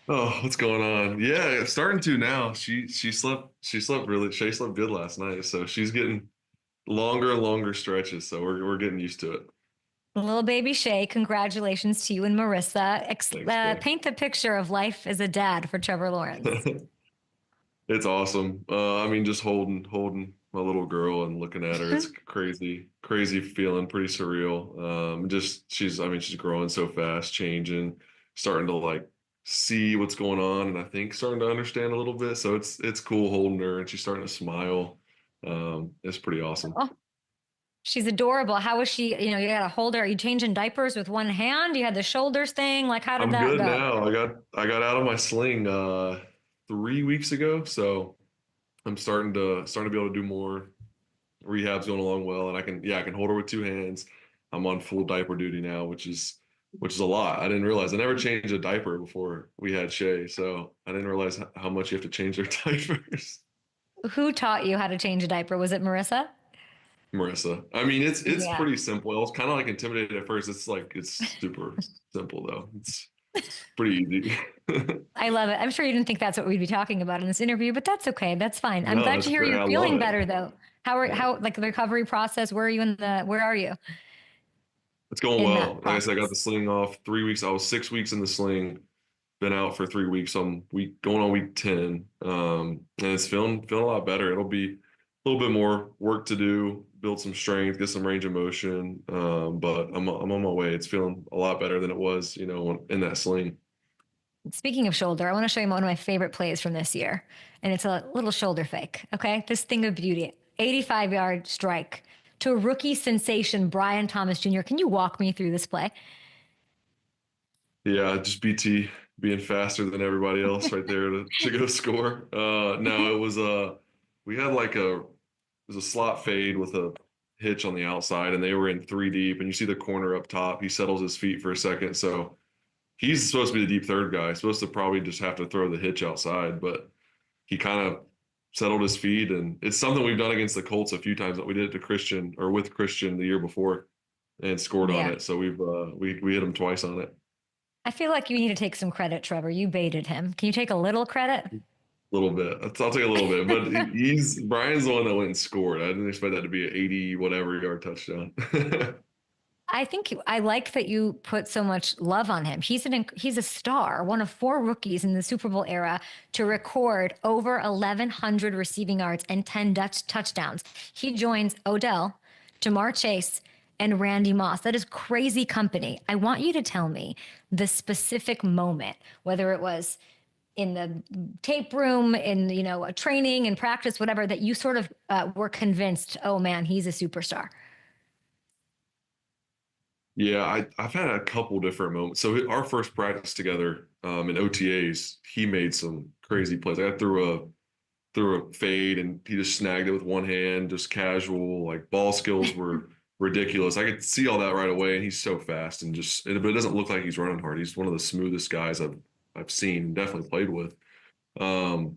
Oh, what's going on? Yeah, starting to now. She slept good last night, so she's getting longer and longer stretches. So we're getting used to it. Little baby Shay, congratulations to you and Marissa. Thanks, paint the picture of life as a dad for Trevor Lawrence. It's awesome. I mean, just holding my little girl and looking at her, it's crazy feeling, pretty surreal. She's growing so fast, changing, starting to like see what's going on, and I think starting to understand a little bit. So it's cool holding her, and she's starting to smile. It's pretty awesome. Oh, she's adorable. How is she? You got to hold her. Are you changing diapers with one hand? You had the shoulders thing. Like, how did that I'm good go? now. I got out of my sling 3 weeks ago, so I'm starting to be able to do more. Rehab's going along well, and I can hold her with two hands. I'm on full diaper duty now, which is a lot. I didn't realize I never changed a diaper before we had Shay, so I didn't realize how much you have to change their diapers. Who taught you how to change a diaper? Was it Marissa? Marissa. I mean, it's pretty simple. I was kind of like intimidated at first. It's super simple though. It's pretty easy. I love it. I'm sure you didn't think that's what we'd be talking about in this interview, but that's okay. That's fine. I'm glad to hear you're feeling better though. How like the recovery process? Where are you? It's going well. Like I said, I got the sling off 3 weeks. I was 6 weeks in the sling, been out for 3 weeks. I'm going on week 10. And it's feeling a lot better. It'll be a little bit more work to do, build some strength, get some range of motion. But I'm on my way. It's feeling a lot better than it was, in that sling. Speaking of shoulder, I want to show you one of my favorite plays from this year. And it's a little shoulder fake. Okay. This thing of beauty, 85-yard strike to a rookie sensation, Brian Thomas Jr. Can you walk me through this play? Yeah, just BT being faster than everybody else right there to go score. No, it was it was a slot fade with a hitch on the outside, and they were in three deep, and you see the corner up top. He settles his feet for a second, so he's supposed to be the deep third guy. He's supposed to probably just have to throw the hitch outside, but he kind of settled his feet, and it's something we've done against the Colts a few times. That we did it to Christian or with Christian the year before, and scored on it. So we hit him twice on it. I feel like you need to take some credit, Trevor. You baited him. Can you take a little credit? A little bit. I'll take a little bit, but Brian's the one that went and scored. I didn't expect that to be an 80 whatever yard touchdown. I like that you put so much love on him. He's a star, one of 4 rookies in the Super Bowl era to record over 1,100 receiving yards and 10 touchdowns. He joins Odell, Jamar Chase, and Randy Moss. That is crazy company. I want you to tell me the specific moment, whether it was in the tape room, in a training and practice, whatever, that you sort of were convinced, oh man, he's a superstar. Yeah, I've had a couple different moments. So our first practice together in OTAs, he made some crazy plays. I threw a fade and he just snagged it with one hand, just casual. Like ball skills were ridiculous. I could see all that right away, and he's so fast and but it doesn't look like he's running hard. He's one of the smoothest guys I've seen, definitely played with. And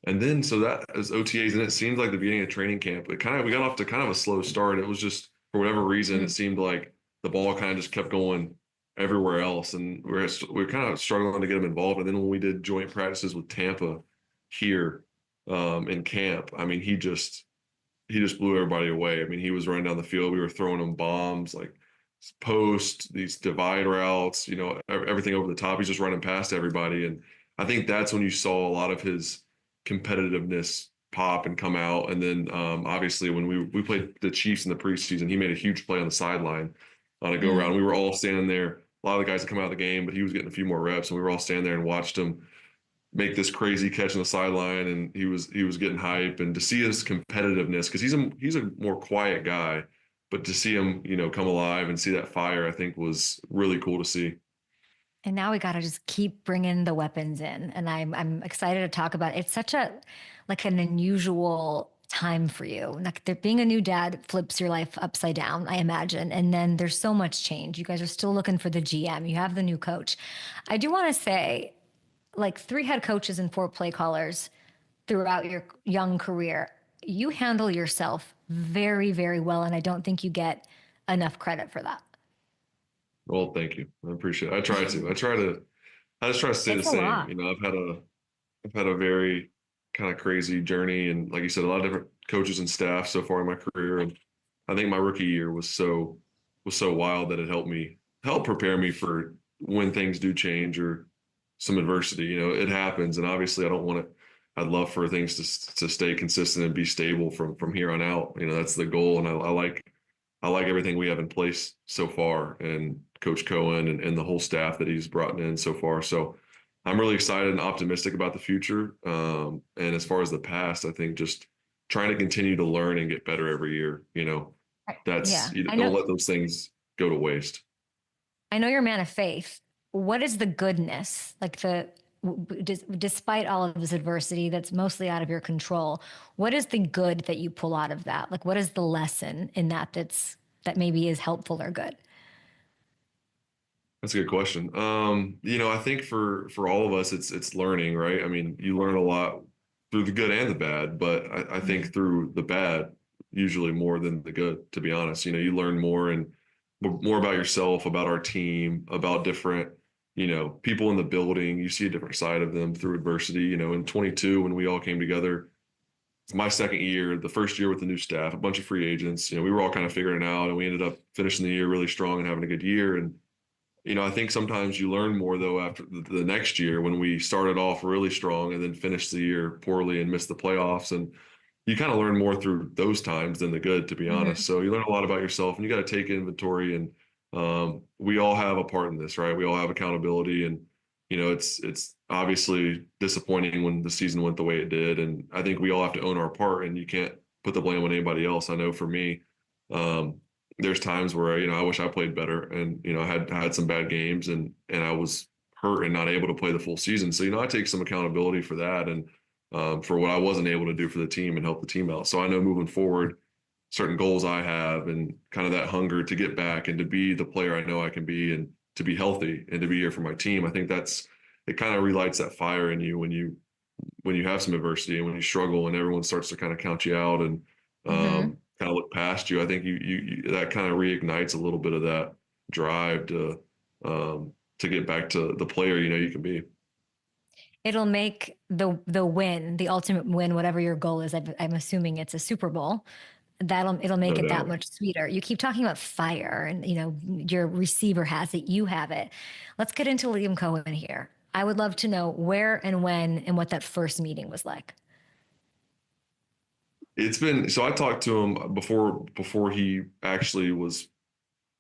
then so that as OTAs, and it seemed like the beginning of training camp, we got off to kind of a slow start. It was just for whatever reason, it seemed like the ball kind of just kept going everywhere else, and we're kind of struggling to get him involved. And then when we did joint practices with Tampa here in camp, I mean, he just blew everybody away. I mean, he was running down the field. We were throwing him bombs, like post, these divide routes, everything over the top. He's just running past everybody. And I think that's when you saw a lot of his competitiveness pop and come out. And then obviously when we played the Chiefs in the preseason, he made a huge play on the sideline on a go around. We were all standing there. A lot of the guys had come out of the game, but he was getting a few more reps, and we were all standing there and watched him make this crazy catch on the sideline, and he was getting hype. And to see his competitiveness, because he's a more quiet guy, but to see him come alive and see that fire, I think was really cool to see. And now we got to just keep bringing the weapons in, and I'm excited to talk about it. It's such an unusual time for you. Like being a new dad flips your life upside down, I imagine. And then there's so much change. You guys are still looking for the GM. You have the new coach. I do want to say, like 3 head coaches and 4 play callers, throughout your young career, you handle yourself very, very well. And I don't think you get enough credit for that. Well, thank you. I appreciate it. I try to. I just try to stay It's the a same. lot. You know, I've had a very kind of crazy journey, and like you said, a lot of different coaches and staff so far in my career. And I think my rookie year was so wild that it helped prepare me for when things do change or some adversity. You know, it happens, and obviously, I don't want to. I'd love for things to stay consistent and be stable from here on out. You know, that's the goal, and I like everything we have in place so far, and Coach Cohen and the whole staff that he's brought in so far. So I'm really excited and optimistic about the future. And as far as the past, I think just trying to continue to learn and get better every year. You know, Yeah. you don't let those things go to waste. I know you're a man of faith. What is the goodness, like despite all of this adversity that's mostly out of your control, what is the good that you pull out of that? Like, what is the lesson in that that maybe is helpful or good? That's a good question. You know, I think for all of us, it's learning, right? I mean, you learn a lot through the good and the bad, but I think through the bad, usually more than the good, to be honest. You know, you learn more and more about yourself, about our team, about different, you know, people in the building. You see a different side of them through adversity. You know, in 22, when we all came together, it's my second year, the first year with the new staff, a bunch of free agents. You know, we were all kind of figuring it out, and we ended up finishing the year really strong and having a good year. And you know, I think sometimes you learn more though after the next year when we started off really strong and then finished the year poorly and missed the playoffs. And you kind of learn more through those times than the good, to be honest. So you learn a lot about yourself, and you got to take inventory. And we all have a part in this, right? We all have accountability, and you know, it's obviously disappointing when the season went the way it did. And I think we all have to own our part, and you can't put the blame on anybody else. I know for me, there's times where, you know, I wish I played better, and, you know, I had some bad games, and I was hurt and not able to play the full season. So, you know, I take some accountability for that, and for what I wasn't able to do for the team and help the team out. So I know moving forward, certain goals I have and kind of that hunger to get back and to be the player I know I can be, and to be healthy and to be here for my team. I think it kind of relights that fire in you when you have some adversity and when you struggle and everyone starts to kind of count you out and kind of look past you. I think you that kind of reignites a little bit of that drive to get back to the player you know you can be. It'll make the win, the ultimate win, whatever your goal is. I'm assuming it's a Super Bowl. It'll make it that much sweeter. You keep talking about fire, and you know your receiver has it, you have it. Let's get into Liam Cohen here. I would love to know where and when and what that first meeting was like. So I talked to him before he actually was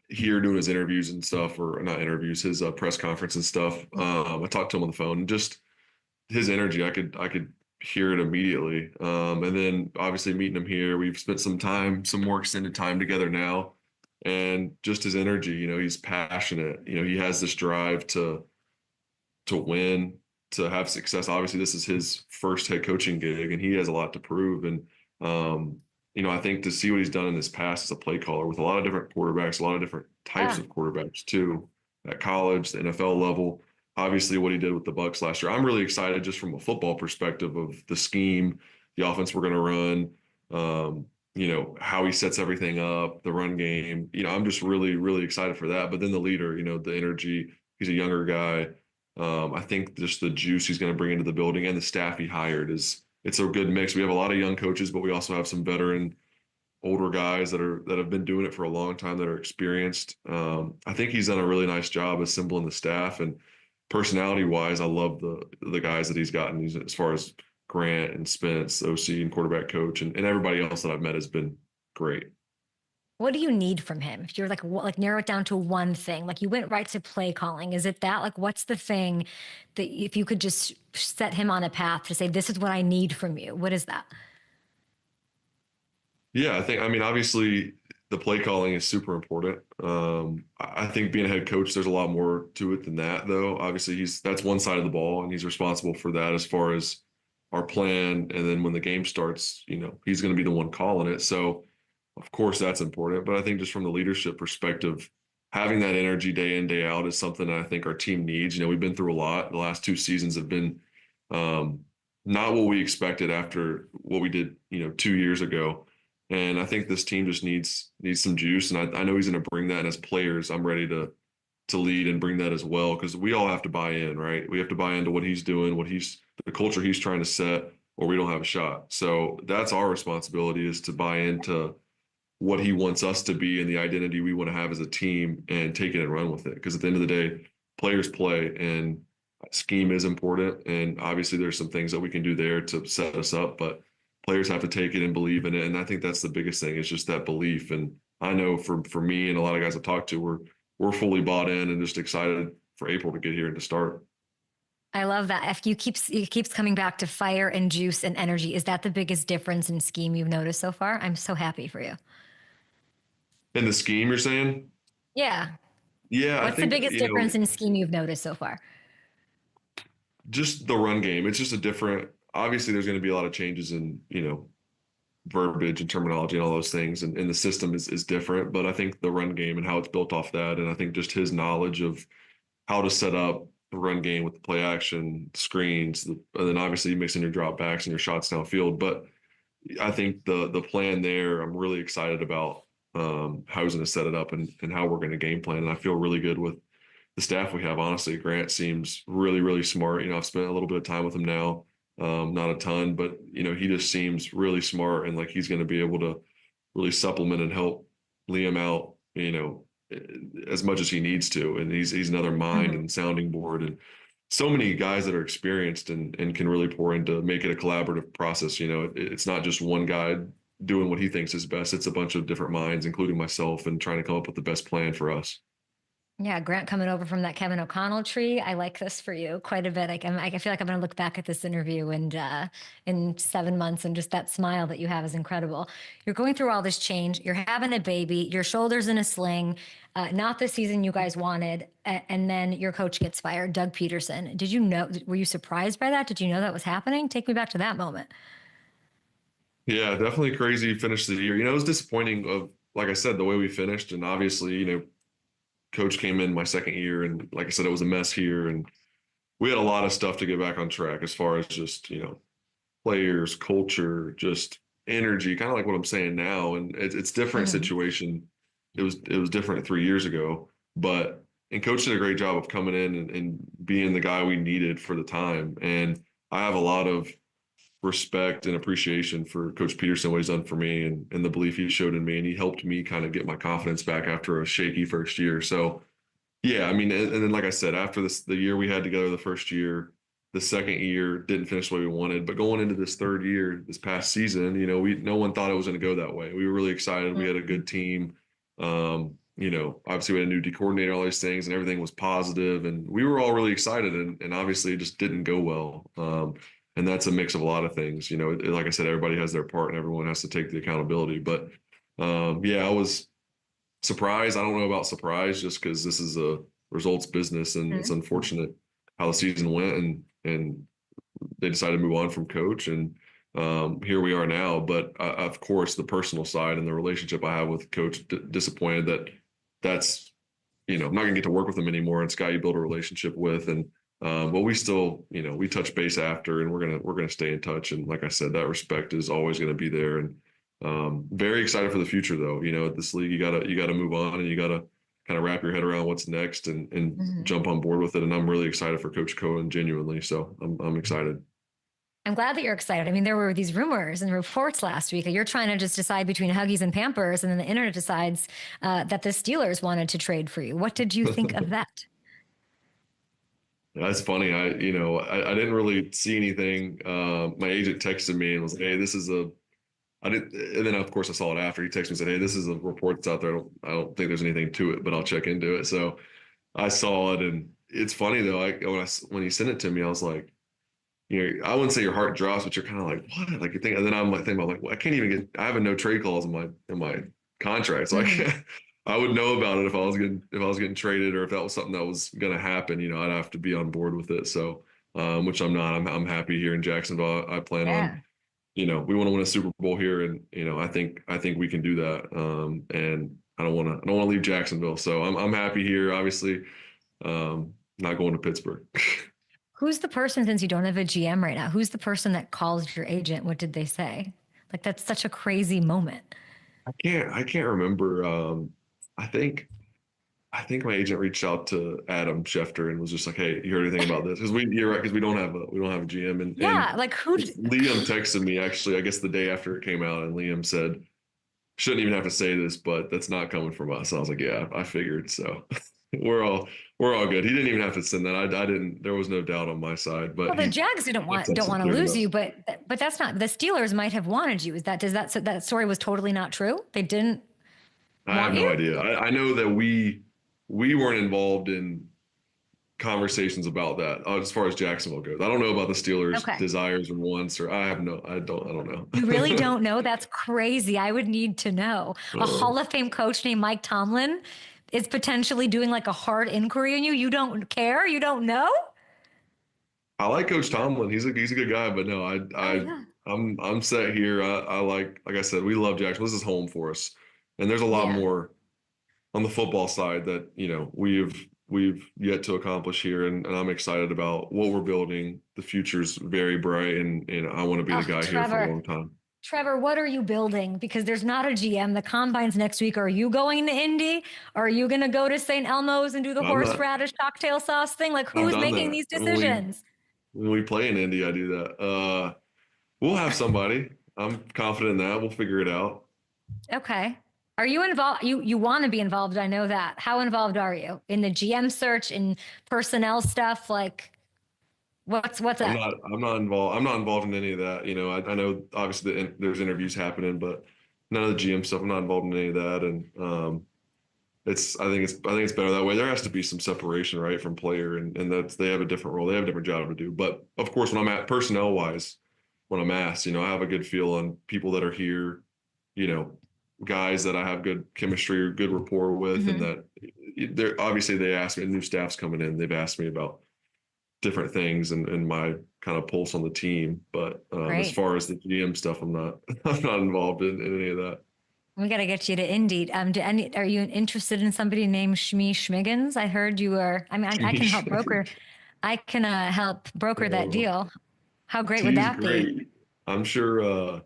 here doing his interviews and stuff, or not interviews, his press conference and stuff. I talked to him on the phone, and just his energy, I could hear it immediately. And then obviously meeting him here, we've spent some more extended time together now, and just his energy, you know, he's passionate. You know, he has this drive to win, to have success. Obviously, this is his first head coaching gig, and he has a lot to prove. And you know, I think to see what he's done in this past as a play caller with a lot of different quarterbacks, a lot of different types of quarterbacks too, at college, the NFL level, obviously what he did with the Bucs last year. I'm really excited just from a football perspective of the scheme, the offense we're going to run, you know, how he sets everything up, the run game. You know, I'm just really, really excited for that. But then the leader, you know, the energy, he's a younger guy. I think just the juice he's going to bring into the building and the staff he hired it's a good mix. We have a lot of young coaches, but we also have some veteran, older guys that have been doing it for a long time, that are experienced. I think he's done a really nice job assembling the staff, and personality wise, I love the guys that he's gotten, as far as Grant and Spence, OC and quarterback coach, and everybody else that I've met has been great. What do you need from him? If you're like narrow it down to one thing, like you went right to play calling. Is it that? Like, what's the thing that if you could just set him on a path to say, this is what I need from you? What is that? Yeah, I mean, obviously the play calling is super important. I think being a head coach, there's a lot more to it than that, though. Obviously that's one side of the ball, and he's responsible for that as far as our plan. And then when the game starts, you know, he's going to be the one calling it. So of course that's important. But I think just from the leadership perspective, having that energy day in, day out is something that I think our team needs. You know, we've been through a lot. The last 2 seasons have been not what we expected after what we did, 2 years ago. And I think this team just needs some juice. And I know he's going to bring that. And as players, I'm ready to lead and bring that as well, because we all have to buy in, right? We have to buy into what he's doing, the culture he's trying to set, or we don't have a shot. So that's our responsibility, is to buy into what he wants us to be and the identity we want to have as a team, and take it and run with it. Because at the end of the day, players play, and scheme is important. And obviously there's some things that we can do there to set us up, but players have to take it and believe in it. And I think that's the biggest thing, is just that belief. And I know for me and a lot of guys I've talked to, we're fully bought in and just excited for April to get here and to start. I love that. It keeps coming back to fire and juice and energy. Is that the biggest difference in scheme you've noticed so far? I'm so happy for you. In the scheme, you're saying? Yeah. Yeah. What's the biggest difference in scheme you've noticed so far? Just the run game. It's just obviously there's going to be a lot of changes in, verbiage and terminology and all those things. And the system is different, but I think the run game and how it's built off that. And I think just his knowledge of how to set up the run game with the play action, screens, and then obviously mixing your drop backs and your shots downfield. But I think the plan there, I'm really excited about how he's going to set it up and how we're going to game plan. And I feel really good with the staff we have. Honestly, Grant seems really, really smart. I've spent a little bit of time with him now. Not a ton, but he just seems really smart, and like he's going to be able to really supplement and help Liam out, as much as he needs to. And he's another mind and sounding board, and so many guys that are experienced and can really pour into make it a collaborative process. It's not just one guy doing what he thinks is best. It's a bunch of different minds, including myself, and trying to come up with the best plan for us. Yeah, Grant coming over from that Kevin O'Connell tree. I like this for you quite a bit. I feel like I'm going to look back at this interview and in 7 months, and just that smile that you have is incredible. You're going through all this change. You're having a baby. Your shoulder's in a sling. Not the season you guys wanted. And then your coach gets fired, Doug Peterson. Were you surprised by that? Did you know that was happening? Take me back to that moment. Yeah, definitely crazy finish to the year. It was disappointing like I said, the way we finished. And obviously, coach came in my second year, and like I said, it was a mess here, and we had a lot of stuff to get back on track as far as just, players, culture, just energy, kind of like what I'm saying now. And it's different situation. It was different 3 years ago, and coach did a great job of coming in and being the guy we needed for the time. And I have a lot of respect and appreciation for Coach Peterson, what he's done for me, and the belief he showed in me. And he helped me kind of get my confidence back after a shaky first year. So yeah, and then like I said, after the year we had together the first year, the second year didn't finish the way we wanted, but going into this third year, this past season, no one thought it was going to go that way. We were really excited. We had a good team. Obviously we had a new D coordinator, all these things, and everything was positive, and we were all really excited, and obviously it just didn't go well. And that's a mix of a lot of things. Like I said, everybody has their part and everyone has to take the accountability. But yeah, I was surprised. I don't know about surprised, just because this is a results business, and it's unfortunate how the season went, and they decided to move on from coach. And here we are now. But of course, the personal side and the relationship I have with coach, disappointed that's, I'm not going to get to work with him anymore. It's a guy you build a relationship with. And but we still, we touch base after, and we're gonna stay in touch. And like I said, that respect is always going to be there. And very excited for the future, though. At this league, you gotta move on, and you gotta kind of wrap your head around what's next, and jump on board with it. And I'm really excited for Coach Cohen, genuinely. So I'm excited. I'm glad that you're excited. I mean, there were these rumors and reports last week that you're trying to just decide between Huggies and Pampers, and then the internet decides that the Steelers wanted to trade for you. What did you think of that? That's funny. I didn't really see anything. My agent texted me and was like, "Hey, this is I didn't." And then of course I saw it after. He texted me and said, "Hey, this is a report that's out there. I don't think there's anything to it, but I'll check into it." So I saw it, and it's funny though. When he sent it to me, I was like, I wouldn't say your heart drops, but you're kind of like, what? Like you think, and then I'm like thinking about well, I can't even I have a no trade clause in my contract, so I would know about it if I was getting traded, or if that was something that was going to happen. I'd have to be on board with it. So, which I'm not. I'm happy here in Jacksonville. I plan on, we want to win a Super Bowl here, and I think we can do that. And I don't want to leave Jacksonville. So I'm happy here. Obviously, not going to Pittsburgh. Who's the person, since you don't have a GM right now, who's the person that calls your agent? What did they say? Like, that's such a crazy moment. I can't remember. I think my agent reached out to Adam Schefter and was just like, "Hey, you heard anything about this?" Because you're right, because we don't have a GM. Yeah, like who? Liam texted me actually, I guess the day after it came out, and Liam said, "Shouldn't even have to say this, but that's not coming from us." And I was like, "Yeah, I figured." So we're all good. He didn't even have to send that. I didn't. There was no doubt on my side. But Well, the Jags don't want to lose you, but that's not. The Steelers might have wanted you. So that story was totally not true? They didn't I have want no you? idea. I know that we weren't involved in conversations about that as far as Jacksonville goes. I don't know about the Steelers' Okay. desires or wants, or I don't know. You really don't know? That's crazy. I would need to know. A Hall of Fame coach named Mike Tomlin is potentially doing like a hard inquiry on you. You don't care? You don't know? I like Coach Tomlin. He's a good guy, but no, Yeah. I'm set here. I like I said, we love Jacksonville. This is home for us, and there's a lot Yeah. more on the football side that we've yet to accomplish here, and I'm excited about what we're building. The future's very bright, and I want to be the guy here for a long time. Trevor, what are you building? Because there's not a GM. The combine's next week. Are you going to Indy? Are you going to go to St. Elmo's and do the horseradish cocktail sauce thing? Like, who's making these decisions? When we play in Indy, I do that. We'll have somebody. I'm confident in that. We'll figure it out. Okay. Are you involved? You want to be involved. I know that. How involved are you in the GM search, in personnel stuff? Like, what's that? I'm not involved. I'm not involved in any of that. I know obviously there's interviews happening, but none of the GM stuff. I'm not involved in any of that. And I think it's better that way. There has to be some separation, right, from player, and they have a different role. They have a different job to do. But of course, when I'm at personnel wise, when I'm asked, I have a good feel on people that are here, guys that I have good chemistry or good rapport with, and that they ask me, new staff's coming in. They've asked me about different things and my kind of pulse on the team. But as far as the GM stuff, I'm not involved in any of that. We got to get you to Indy. Are you interested in somebody named Shmi Schmiggins? I heard you are. I mean, I can help broker. I can help broker that deal. How great would that be? I'm sure.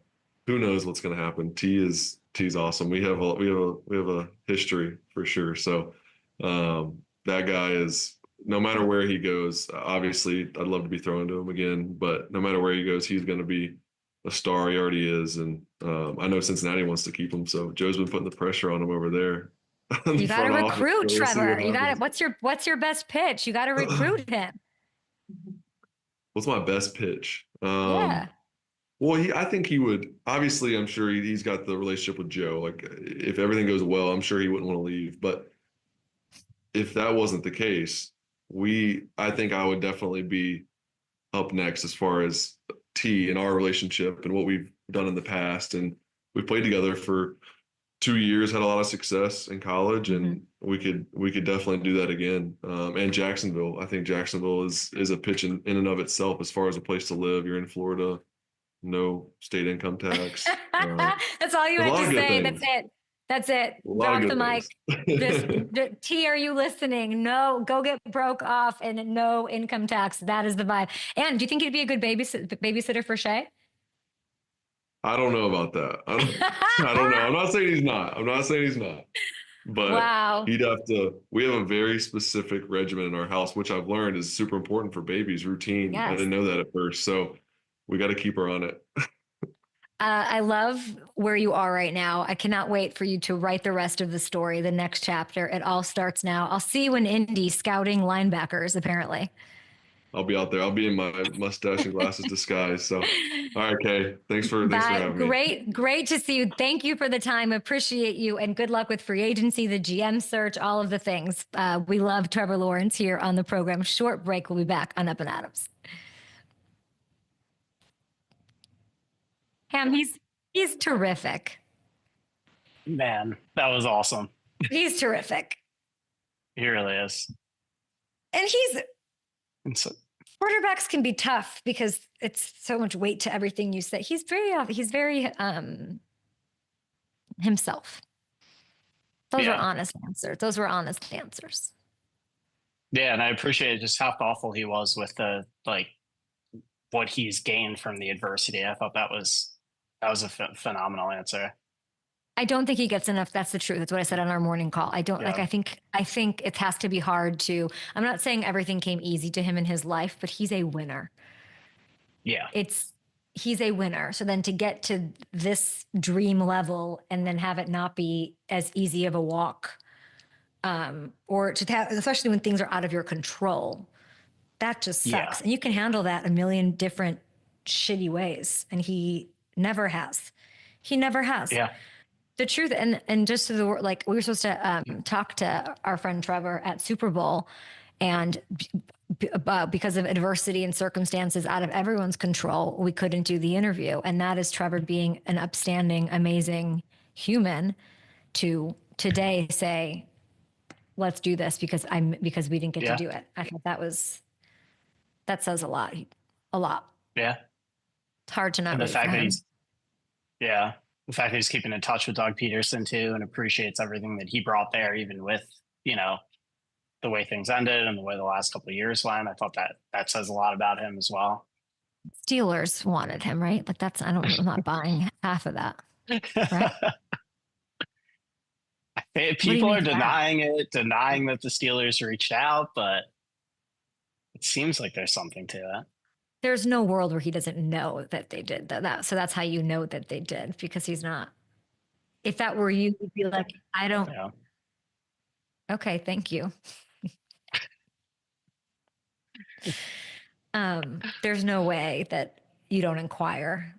Who knows what's going to happen? T's awesome. We have a history for sure. So that guy is, no matter where he goes, obviously I'd love to be thrown to him again, but no matter where he goes, he's going to be a star. He already is. And I know Cincinnati wants to keep him. So Joe's been putting the pressure on him over there. You got to recruit, Trevor. You got to, what's your best pitch? You got to recruit him. What's my best pitch? Yeah. Well, I think he would. Obviously, I'm sure he's got the relationship with Joe. Like, if everything goes well, I'm sure he wouldn't want to leave. But if that wasn't the case, I think I would definitely be up next as far as T and our relationship and what we've done in the past. And we played together for 2 years, had a lot of success in college, and we could definitely do that again. And Jacksonville, I think Jacksonville is a pitch in and of itself as far as a place to live. You're in Florida. No state income tax. That's all you have to say. That's it. Drop the mic. T, are you listening? No, go get broke off and no income tax. That is the vibe. And do you think he'd be a good babysitter for Shay? I don't know about that. I don't know. I'm not saying he's not. But wow. He'd have to. We have a very specific regimen in our house, which I've learned is super important for babies. Routine. Yes. I didn't know that at first. So we got to keep her on it. I love where you are right now. I cannot wait for you to write the rest of the story, the next chapter. It all starts now. I'll see you in Indy scouting linebackers, apparently. I'll be out there. I'll be in my mustache and glasses disguise. So, all right, Kay. Thanks for having me. Great to see you. Thank you for the time. Appreciate you, and good luck with free agency, the GM search, all of the things. We love Trevor Lawrence here on the program. Short break. We'll be back on Up and Adams. Cam, he's terrific. Man, that was awesome. He's terrific. He really is. And quarterbacks can be tough because it's so much weight to everything you say. He's very himself. Those were honest answers. Yeah, and I appreciate just how thoughtful he was with the what he's gained from the adversity. I thought that was a phenomenal answer. I don't think he gets enough. That's the truth. That's what I said on our morning call. I don't like, I think it has to be hard to, I'm not saying everything came easy to him in his life, but he's a winner. Yeah. He's a winner. So then to get to this dream level and then have it not be as easy of a walk, or to have, especially when things are out of your control, that just sucks. And you can handle that a million different shitty ways. And he never has. Yeah. The truth, and just to the like, we were supposed to talk to our friend Trevor at Super Bowl, and because of adversity and circumstances out of everyone's control, we couldn't do the interview. And that is Trevor being an upstanding, amazing human to today say, let's do this because we didn't get to do it. I thought that says a lot. Yeah. It's hard to not. And the fact that the fact that he's keeping in touch with Doug Peterson too, and appreciates everything that he brought there, even with, the way things ended and the way the last couple of years went. I thought that says a lot about him as well. Steelers wanted him, right? Like I'm not buying half of that. Right? People are denying that the Steelers reached out, but it seems like there's something to that. There's no world where he doesn't know that they did that. So that's how you know that they did, because he's not. If that were you, you'd be like, I don't. Yeah. Okay, thank you. There's no way that you don't inquire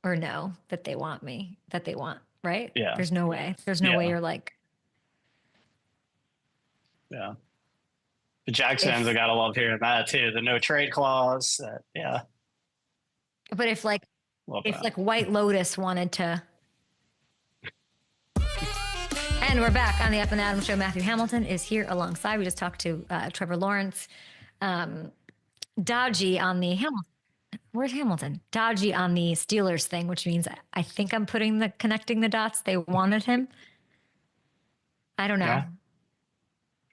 or know that they want me, right? Yeah. There's no way. There's no way you're like. Yeah. The Jags fans have got to love hearing that too. The no trade clause. Yeah. But if White Lotus wanted to. And we're back on the Up and Adam Show. Matthew Hamilton is here alongside. We just talked to Trevor Lawrence. Dodgy on the Hamilton. Where's Hamilton? Dodgy on the Steelers thing, which means I think I'm connecting the dots. They wanted him. I don't know. Yeah.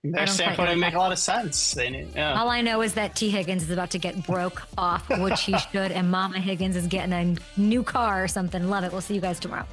Their standpoint would make a lot of sense. All I know is that T. Higgins is about to get broke off, which he should, and Mama Higgins is getting a new car or something. Love it. We'll see you guys tomorrow.